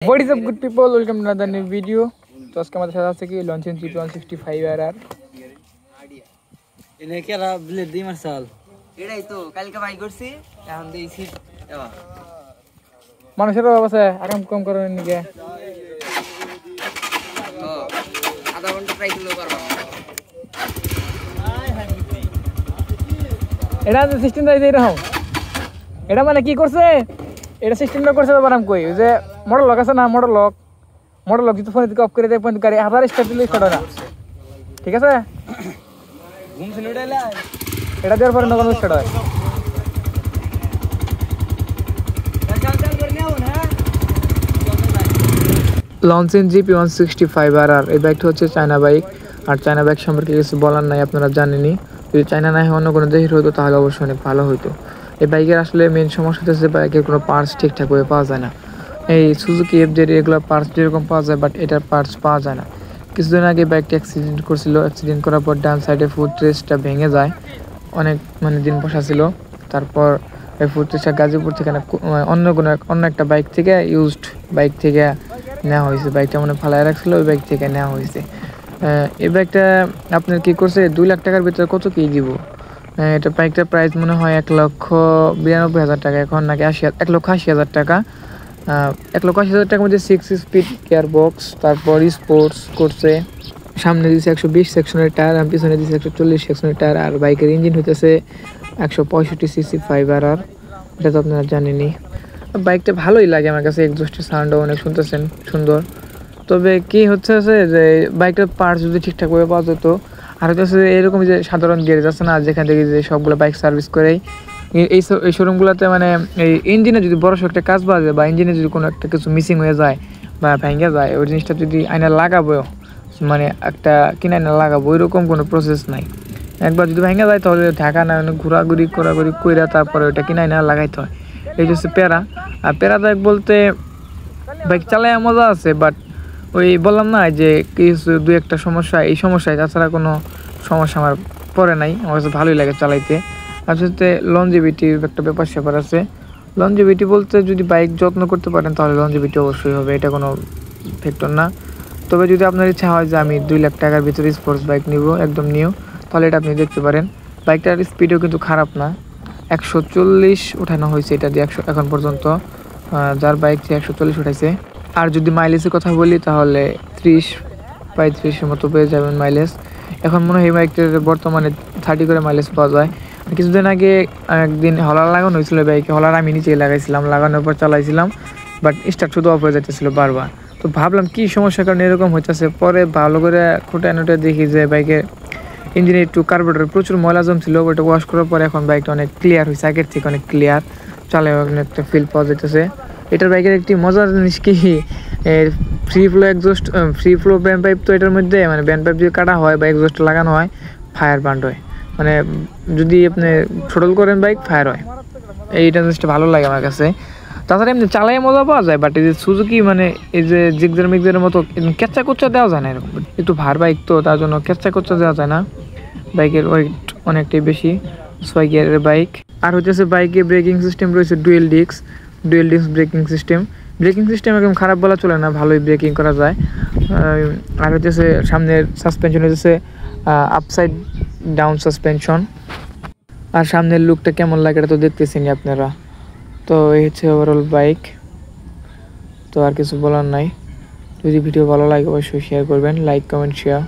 What is up, good people? Welcome to another new video. तो आज का मतलब है कि लॉन्चिंग GP 165 RR इन्हें क्या रहा ब्लेड दी मरसाल এটাই তো কালকে বাই করছি এখন দিয়েছি এবার মানুষের অবস্থা আরাম কম করার নিকে আধা ঘন্টা ট্রাই করলে পারবো এটা সিস্টেম দাই দেই রকম এটা মানে কি করছে এটা সিস্টেমটা করছে তো আরাম কই যে মডেল লক আছে না মডেল লক যদি ফোন থেকে অফ করে দেয় পয়েন্ট গাড়ি আবার স্টার্ট দিলে স্টার্ট হয় না ঠিক আছে घूम से लुड़ेला এটা দেওয়ার পরে নতুন স্টার্ট হয় चल करने आओ ना লঞ্চেন GP 165 RR এই বাইকটা হচ্ছে চায়না বাইক আর চায়না বাইক সম্পর্কে কিছু বলার নাই আপনারা জানেনই যদি চায়না না হয় অন্য কোনো দেশের হতো তাহলে অবশ্যই অনেক ভালো হতো এই বাইকের আসলে মেন সমস্যা হচ্ছে বাইকের কোনো পার্টস ঠিকঠাকভাবে পাওয়া যায় না এই সুজুকি FZ এগুলো পার্টস যেরকম পাওয়া যায় বাট এটার পার্টস পাওয়া যায় না কিছুদিন আগে বাইকটা অ্যাক্সিডেন্ট করছিল অ্যাক্সিডেন্ট করার পর ডান সাইডে ফুট রেস্টটা ভেঙে যায় অনেক দিন বসা ছিল তারপর এই ফুট রেস্টটা গাজীপুর থেকে না অন্য একটা বাইক থেকে ইউজড বাইক থেকে নেওয়া হয়েছে বাইকটা মনে ফালায় রাখছিল ওই বাইক থেকে নেওয়া হয়েছে এই বাইকটা আপনার কি করছে 2 লাখ টাকার ভিতরে কত কি দিব এটা বাইকটার প্রাইস মনে হয় 1,92,000 টাকা এখন নাকি 1,80,000 টাকা 1,80,000 টাকার মধ্যে 6 স্পিড গিয়ার বক্স তারপর স্পোর্টস করছে সামনে দিয়েছে 120 সেকশনের টায়ার আর পিছনে দিয়েছে 140 সেকশনের টায়ার আর বাইকের ইঞ্জিন হইতেছে 165 সিসি 5RR এটা তো আপনারা জানেনই বাইকটা ভালোই লাগে আমার কাছে এক্সস্টের সাউন্ডও অনেক শুনতেছেন সুন্দর তবে কি হচ্ছে যে বাইকটার পার্টস যদি ঠিকঠাকভাবে পাওয়া যেত আর হচ্ছে এরকম যে সাধারণ গ্যারেজ আছে না যেখান থেকে যে সবগুলো বাইক সার্ভিস করেই এই শোরুমগুলোতে মানে এই ইঞ্জিনে যদি বড় একটা কাজ পাওয়া যায় বা ইঞ্জিনে যদি কোনো একটা কিছু মিসিং হয়ে যায় বা ভেঙে যায় ওই জিনিসটা যদি আয়না লাগাবো মানে একটা কিনে আয়না লাগাবো ওইরকম কোনো প্রসেস নাই একবার যদি ভেঙে যায় তাহলে ঢাকা না ঘোরাঘুরি কইরা তারপরে ওইটা কিনে আয়না লাগাইতে হয় এই হচ্ছে প্যারা আর প্যারাদায়ক বলতে বাইক চালায় মজা আছে বাট ওই বললাম না যে কিছু দু একটা সমস্যা এই সমস্যায় তাছাড়া কোনো সমস্যা আমার পরে নাই আমার কাছে ভালোই লাগে চালাইতে আর সাথে লনজিভিটির একটা ব্যাপার স্যাপার আছে লনজিভিটি বলতে যদি বাইক যত্ন করতে পারেন তাহলে লনজিভিটি অবশ্যই হবে এটা কোনো ফ্যাক্টর না তবে যদি আপনার ইচ্ছা হয় যে আমি 2 লাখ টাকার ভিতরে স্পোর্টস বাইক নিব একদম নিউ তাহলে এটা আপনি দেখতে পারেন বাইকটার স্পিডও কিন্তু খারাপ না 140 উঠানো হয়েছে এটা দিয়ে 100 এখন পর্যন্ত যার বাইক 140 উঠাইছে আর যদি মাইলেজের কথা বলি তাহলে 30-35 এর মতো পেয়ে যাবেন মাইলেজ এখন মনে হয় এই বাইকটার বর্তমানে 30 করে মাইলেজ পাওয়া যায় কিছুদিন আগে একদিন হলার লাগানো হয়েছিল বাইকে হলার আমি নিচেই লাগাইছিলাম লাগানোর পর চালাইছিলাম বাট স্টার্ট শুধু অফ হয়ে যাইতেছিল বারবার তো ভাবলাম কি সমস্যার কারণে এরকম হইতেছে পরে ভালো করে খুঁটে দেখি যে বাইকের ইঞ্জিনে একটু কার্বোরেটর প্রচুর ময়লা জমছিল ওটা ওয়াশ করার পরে এখন বাইকটা অনেক ক্লিয়ার হয়েছে আগের থেকে অনেক ক্লিয়ার চালে একটা ফিল পাওয়া যাইতেছে এটার বাইকের একটি মজার জিনিস কি ফ্রি ফ্লো ব্যান্ড পাইপ তো এটার মধ্যে মানে ব্যান্ড পাইপ যদি কাটা হয় বা এক্সস্ট লাগানো হয় ফায়ার বান্ড হয় মানে যদি আপনি থ্রোটল করেন বাইক ফায়ার হয় এইটা জিনিসটা ভালো লাগে আমার কাছে তাছাড়া এমনি চালাই মজা পাওয়া যায় বাট এই যে সুজুকি মানে এই যে জিগজার মিগজারের মতো কেচ্চা কোচ্চা দেওয়া যায় না এরকম একটু ভার বাইক তো তার জন্য কেচ্চা কোচ্চা দেওয়া যায় না বাইকের ওয়েট অনেকটাই বেশি 6 গিয়ারের বাইক আর হচ্ছে বাইকে ব্রেকিং সিস্টেম রয়েছে ডুয়েল ডিস্ক ব্রেকিং সিস্টেম একদম খারাপ বলা চলে না ভালোই ব্রেকিং করা যায় আর হচ্ছে সামনের সাসপেনশন হচ্ছে আপসাইড ডাউন সাসপেনশন আর সামনের লুকটা কেমন লাগে এটা তো দেখতেছেন আপনারা তো এই হচ্ছে ওভারঅল বাইক তো আর কিছু বলার নাই যদি ভিডিও ভালো লাগে অবশ্যই শেয়ার করবেন লাইক কমেন্ট শেয়ার